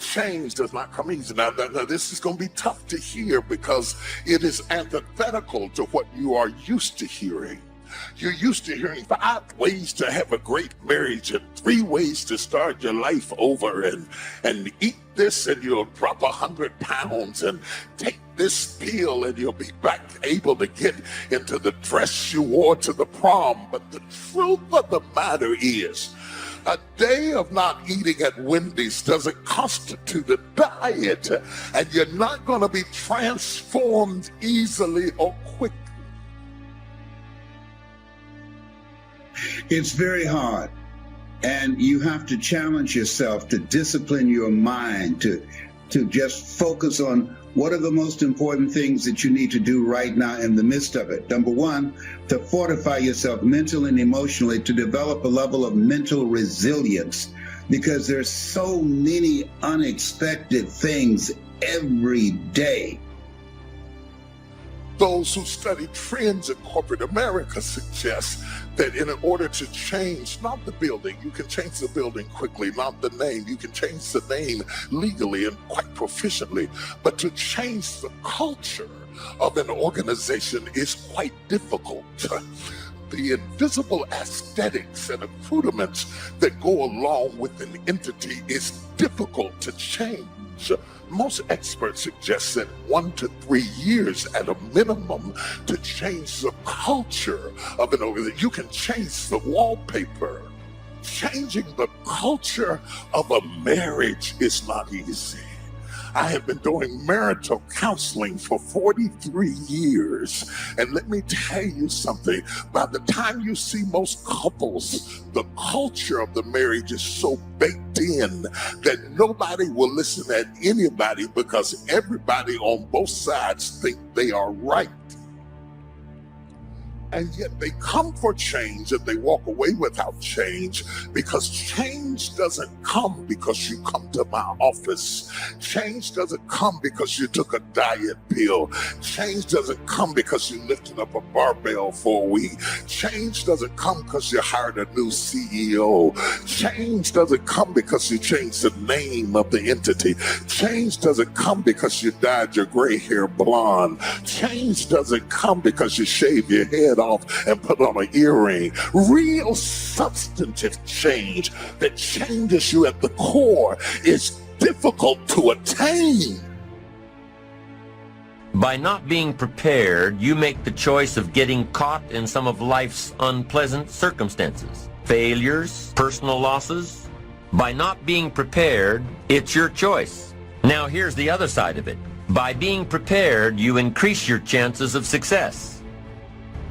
Change does not come easy. Now, this is going to be tough to hear because it is antithetical to what you are used to hearing. You're used to hearing 5 ways to have a great marriage and 3 ways to start your life over, and eat this and you'll drop 100 pounds, and take this pill and you'll be back able to get into the dress you wore to the prom. But the truth of the matter is, a day of not eating at Wendy's doesn't constitute a diet, and you're not going to be transformed easily or quickly. It's very hard, and you have to challenge yourself to discipline your mind, to just focus on what are the most important things that you need to do right now in the midst of it. Number one, to fortify yourself mentally and emotionally, to develop a level of mental resilience, because there's so many unexpected things every day. Those who study trends in corporate America suggest that in order to change, not the building, you can change the building quickly, not the name, you can change the name legally and quite proficiently, but to change the culture of an organization is quite difficult. The invisible aesthetics and accoutrements that go along with an entity is difficult to change. Most experts suggest that 1 to 3 years at a minimum to change the culture of an organization. You can change the wallpaper. Changing the culture of a marriage is not easy. I have been doing marital counseling for 43 years. And let me tell you something. By the time you see most couples, the culture of the marriage is so baked in that nobody will listen at anybody because everybody on both sides think they are right. And yet they come for change and they walk away without change, because change doesn't come because you come to my office. Change doesn't come because you took a diet pill. Change doesn't come because you lifted up a barbell for a week. Change doesn't come because you hired a new CEO. Change doesn't come because you changed the name of the entity. Change doesn't come because you dyed your gray hair blonde. Change doesn't come because you shave your head off and put on an earring. Real substantive change that changes you at the core is difficult to attain. By not being prepared, you make the choice of getting caught in some of life's unpleasant circumstances, failures, personal losses. By not being prepared, it's your choice. Now here's the other side of it. By being prepared, you increase your chances of success.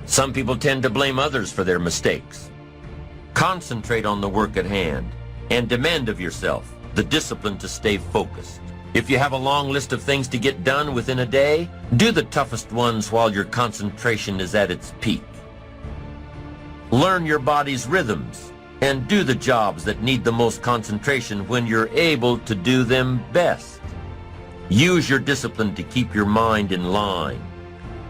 Some people tend to blame others for their mistakes. Concentrate on the work at hand and demand of yourself the discipline to stay focused. If you have a long list of things to get done within a day, do the toughest ones while your concentration is at its peak. Learn your body's rhythms and do the jobs that need the most concentration when you're able to do them best. Use your discipline to keep your mind in line.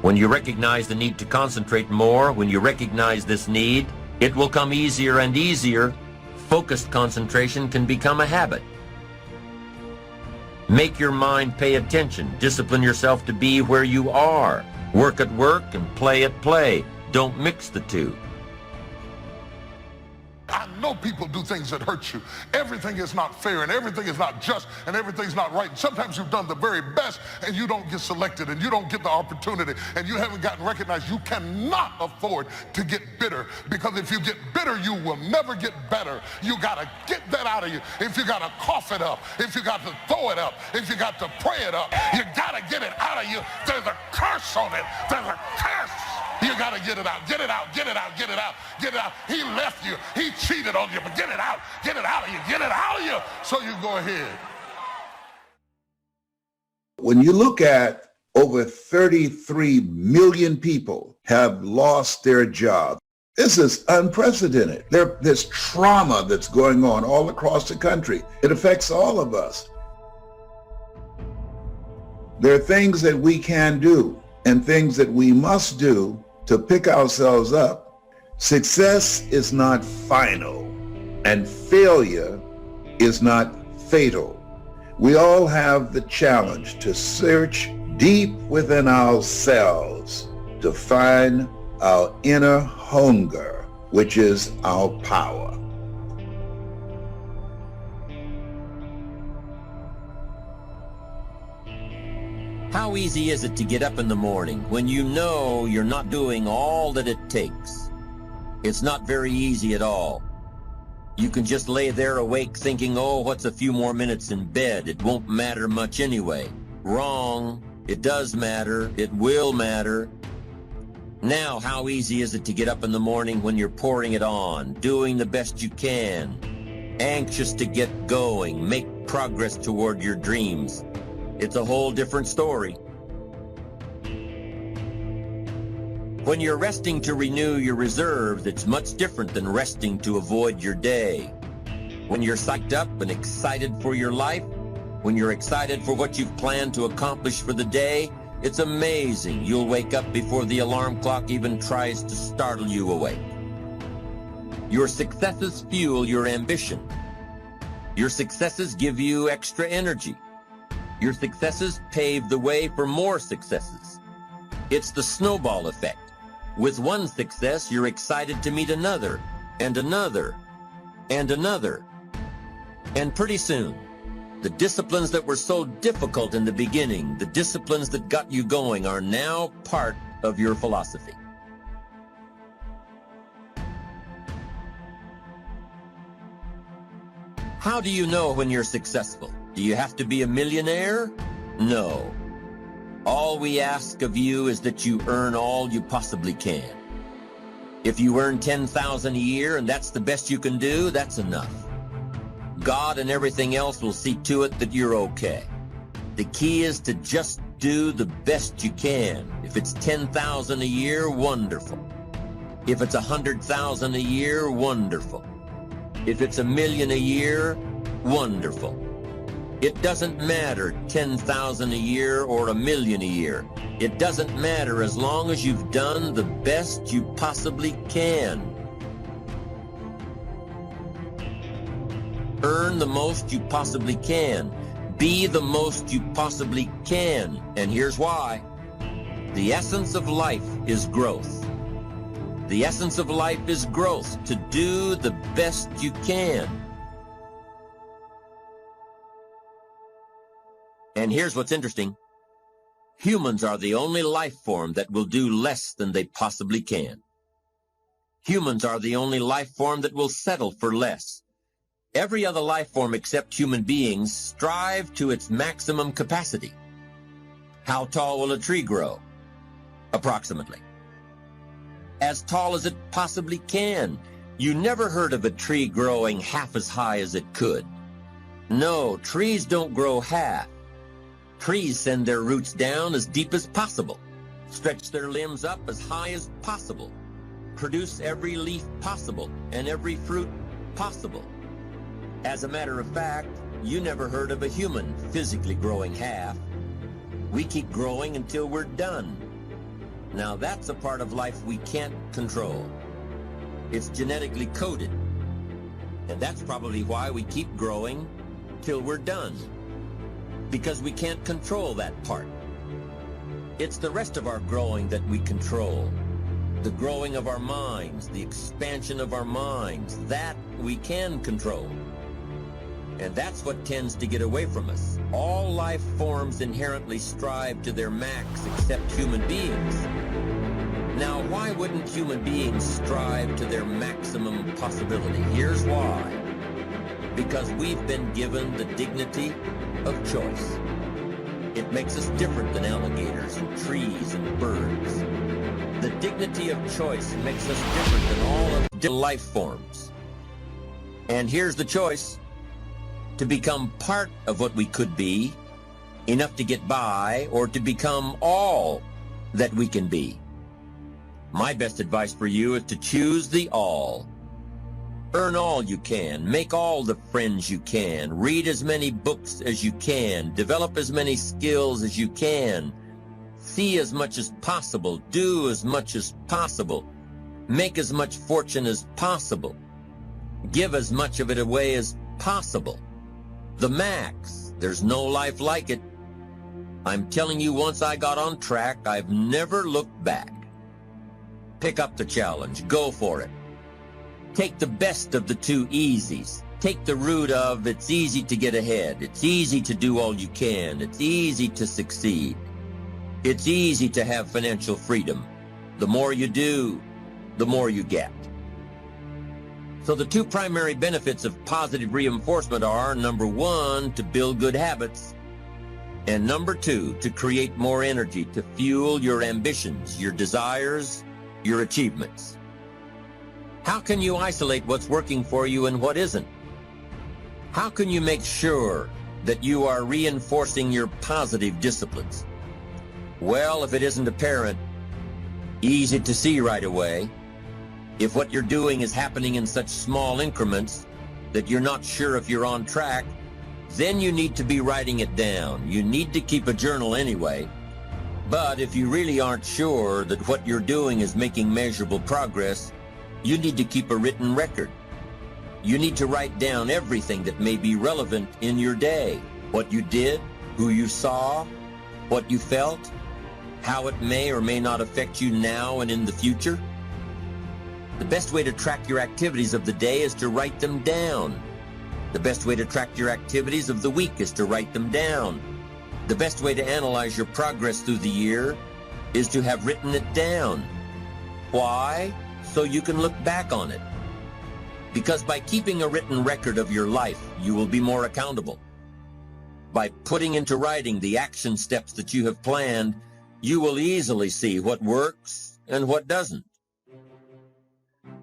When you recognize the need to concentrate more, when you recognize this need, it will come easier and easier. Focused concentration can become a habit. Make your mind pay attention. Discipline yourself to be where you are. Work at work and play at play. Don't mix the two. I know people do things that hurt you. Everything is not fair, and everything is not just, and everything's not right. And sometimes you've done the very best and you don't get selected and you don't get the opportunity and you haven't gotten recognized. You cannot afford to get bitter, because if you get bitter, you will never get better. You gotta get that out of you. If you gotta cough it up, if you got to throw it up, if you got to pray it up, you gotta get it out of you. There's a curse on it. There's a curse. You gotta get it out, get it out, get it out, get it out, get it out. He left you, he cheated on you, but get it out of you, get it out of you. So you go ahead. When you look at over 33 million people have lost their job, this is unprecedented. There's trauma that's going on all across the country. It affects all of us. There are things that we can do and things that we must do to pick ourselves up. Success is not final, and failure is not fatal. We all have the challenge to search deep within ourselves to find our inner hunger, which is our power. How easy is it to get up in the morning when you know you're not doing all that it takes? It's not very easy at all. You can just lay there awake thinking, oh, what's a few more minutes in bed? It won't matter much anyway. Wrong. It does matter. It will matter. Now, how easy is it to get up in the morning when you're pouring it on, doing the best you can, anxious to get going, make progress toward your dreams? It's a whole different story. When you're resting to renew your reserves, it's much different than resting to avoid your day. When you're psyched up and excited for your life, when you're excited for what you've planned to accomplish for the day, it's amazing. You'll wake up before the alarm clock even tries to startle you awake. Your successes fuel your ambition. Your successes give you extra energy. Your successes pave the way for more successes. It's the snowball effect. With one success, you're excited to meet another, and another, and another. And pretty soon, the disciplines that were so difficult in the beginning, the disciplines that got you going, are now part of your philosophy. How do you know when you're successful? Do you have to be a millionaire? No. All we ask of you is that you earn all you possibly can. If you earn $10,000 a year and that's the best you can do, that's enough. God and everything else will see to it that you're okay. The key is to just do the best you can. If it's $10,000 a year, wonderful. If it's $100,000 a year, wonderful. If it's $1 million a year, wonderful. It doesn't matter $10,000 a year or $1 million a year. It doesn't matter as long as you've done the best you possibly can. Earn the most you possibly can. Be the most you possibly can. And here's why. The essence of life is growth. The essence of life is growth, to do the best you can. And here's what's interesting. Humans are the only life form that will do less than they possibly can. Humans are the only life form that will settle for less. Every other life form except human beings strive to its maximum capacity. How tall will a tree grow? Approximately. As tall as it possibly can. You never heard of a tree growing half as high as it could. No, trees don't grow half. Trees send their roots down as deep as possible, stretch their limbs up as high as possible, produce every leaf possible and every fruit possible. As a matter of fact, you never heard of a human physically growing half. We keep growing until we're done. Now that's a part of life we can't control. It's genetically coded. And that's probably why we keep growing till we're done. Because we can't control that part. It's the rest of our growing that we control. The growing of our minds, the expansion of our minds, that we can control. And that's what tends to get away from us. All life forms inherently strive to their max except human beings. Now, why wouldn't human beings strive to their maximum possibility? Here's why. Because we've been given the dignity of choice. It makes us different than alligators and trees and birds. The dignity of choice makes us different than all of the life forms. And here's the choice: to become part of what we could be, enough to get by, or to become all that we can be. My best advice for you is to choose the all. Earn all you can, make all the friends you can, read as many books as you can, develop as many skills as you can, see as much as possible, do as much as possible, make as much fortune as possible, give as much of it away as possible. The max, There's no life like it. I'm telling you, once I got on track, I've never looked back. Pick up the challenge. Go for it. Take the best of the two easies. Take the route of it's easy to get ahead. It's easy to do all you can. It's easy to succeed. It's easy to have financial freedom. The more you do, the more you get. So the two primary benefits of positive reinforcement are, number one, to build good habits, and number two, to create more energy to fuel your ambitions, your desires, your achievements. How can you isolate what's working for you and what isn't? How can you make sure that you are reinforcing your positive disciplines? Well, if it isn't apparent, easy to see right away, if what you're doing is happening in such small increments that you're not sure if you're on track, then you need to be writing it down. You need to keep a journal anyway. But if you really aren't sure that what you're doing is making measurable progress, you need to keep a written record. You need to write down everything that may be relevant in your day. What you did, who you saw, what you felt, how it may or may not affect you now and in the future. The best way to track your activities of the day is to write them down. The best way to track your activities of the week is to write them down. The best way to analyze your progress through the year is to have written it down. Why? So you can look back on it. Because by keeping a written record of your life, you will be more accountable. By putting into writing the action steps that you have planned, you will easily see what works and what doesn't.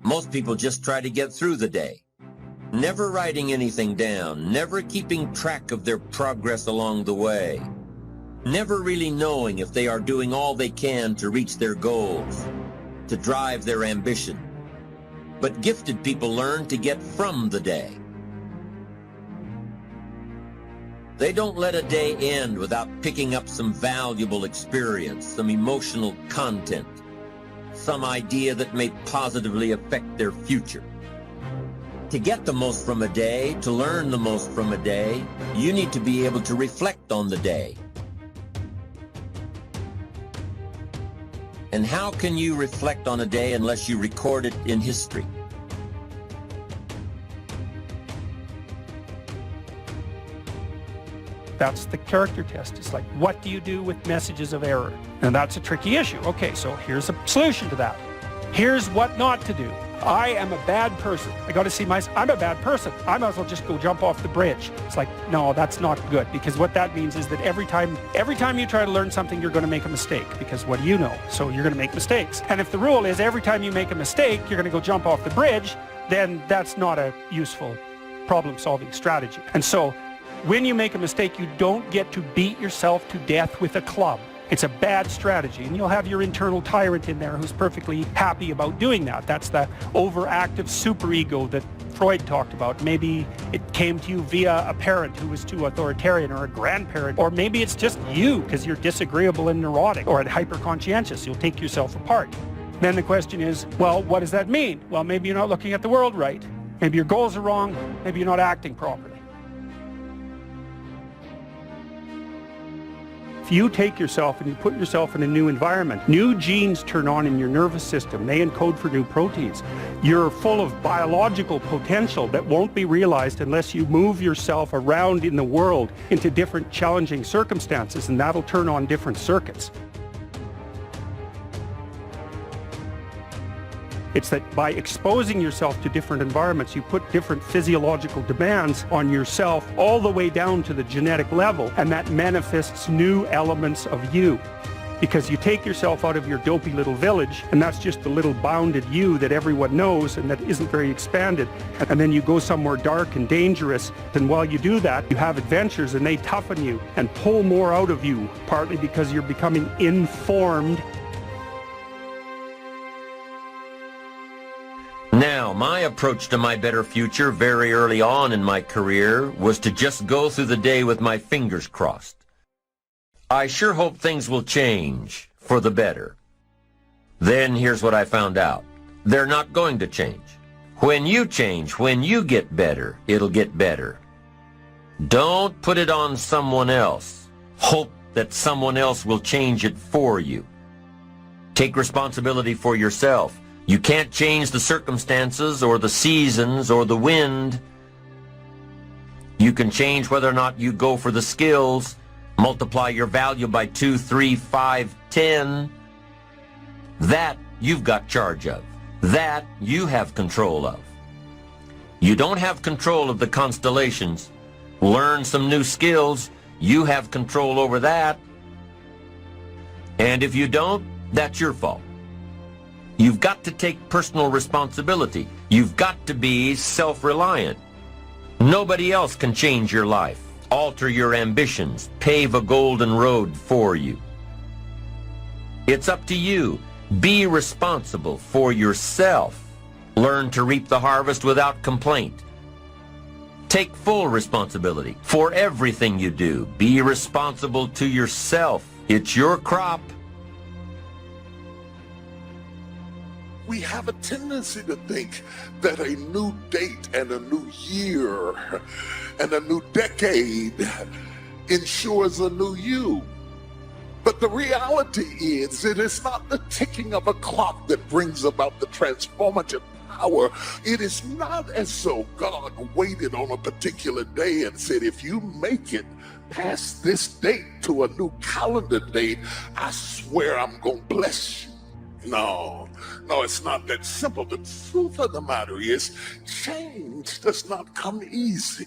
Most people just try to get through the day, never writing anything down, never keeping track of their progress along the way, never really knowing if they are doing all they can to reach their goals, to drive their ambition. But gifted people learn to get from the day. They don't let a day end without picking up some valuable experience, some emotional content, some idea that may positively affect their future. To get the most from a day, to learn the most from a day, you need to be able to reflect on the day. And how can you reflect on a day unless you record it in history? That's the character test. It's like, what do you do with messages of error? And that's a tricky issue. Okay, so here's a solution to that. Here's what not to do. I am a bad person. I got to see myself. I'm a bad person. I might as well just go jump off the bridge. It's like, no, that's not good, because what that means is that every time you try to learn something, you're going to make a mistake, because what do you know? So you're going to make mistakes. And if the rule is every time you make a mistake, you're going to go jump off the bridge, then that's not a useful problem-solving strategy. And so when you make a mistake, you don't get to beat yourself to death with a club. It's a bad strategy, and you'll have your internal tyrant in there who's perfectly happy about doing that. That's the overactive superego that Freud talked about. Maybe it came to you via a parent who was too authoritarian, or a grandparent, or maybe it's just you because you're disagreeable and neurotic, or hyper-conscientious. You'll take yourself apart. Then the question is, well, what does that mean? Well, maybe you're not looking at the world right. Maybe your goals are wrong. Maybe you're not acting properly. If you take yourself and you put yourself in a new environment, new genes turn on in your nervous system. They encode for new proteins. You're full of biological potential that won't be realized unless you move yourself around in the world into different challenging circumstances, and that'll turn on different circuits. It's that by exposing yourself to different environments, you put different physiological demands on yourself all the way down to the genetic level, and that manifests new elements of you. Because you take yourself out of your dopey little village, and that's just the little bounded you that everyone knows and that isn't very expanded, and then you go somewhere dark and dangerous, and while you do that, you have adventures, and they toughen you and pull more out of you, partly because you're becoming informed. Now, my approach to my better future very early on in my career was to just go through the day with my fingers crossed. I sure hope things will change for the better. Then here's what I found out. They're not going to change. When you change, when you get better, it'll get better. Don't put it on someone else. Hope that someone else will change it for you. Take responsibility for yourself. You can't change the circumstances or the seasons or the wind. You can change whether or not you go for the skills, multiply your value by 2, 3, 5, 10. That you've got charge of. That you have control of. You don't have control of the constellations. Learn some new skills. You have control over that. And if you don't, that's your fault. You've got to take personal responsibility. You've got to be self-reliant. Nobody else can change your life, alter your ambitions, pave a golden road for you. It's up to you. Be responsible for yourself. Learn to reap the harvest without complaint. Take full responsibility for everything you do. Be responsible to yourself. It's your crop. We have a tendency to think that a new date and a new year and a new decade ensures a new you. But the reality is, it is not the ticking of a clock that brings about the transformative power. It is not as though God waited on a particular day and said, if you make it past this date to a new calendar date, I swear I'm going to bless you. No, it's not that simple. The truth of the matter is, change does not come easy.